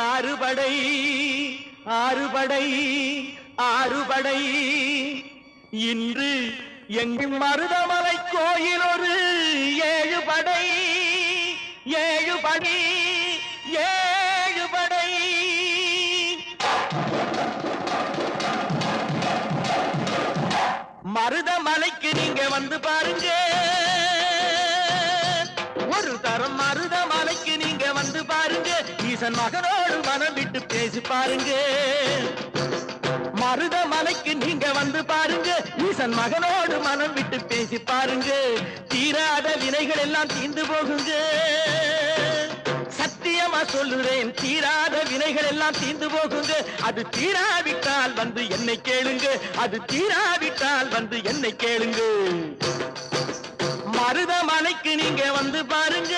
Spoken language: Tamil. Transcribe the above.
ஆறுபடை ஆறுபடை ஆறுபடை இன்று எங்கள் மருதமலை கோயில் ஒரு ஏழுபடை ஏழுபடை ஏழுபடை மருதமலைக்கு நீங்க வந்து பாருங்க ஒரு தரம் மருதமலைக்கு நீங்க வந்து பாருங்க ஈசன் மகனோடு மனம் விட்டு பேசி பாருங்க மருதமலைக்கு நீங்க வந்து பாருங்க ஈசன் மகனோடு மனம் விட்டு பேசி பாருங்க தீராத வினைகள் எல்லாம் தீர்ந்து போகுங்க சத்தியமா சொல்லுறேன் தீராத வினைகள் எல்லாம் தீர்ந்து போகுங்க அது தீராவிட்டால் வந்து என்னை கேளுங்க அது தீராவிட்டால் வந்து என்னை கேளுங்க மருதமலைக்கு நீங்க வந்து பாருங்க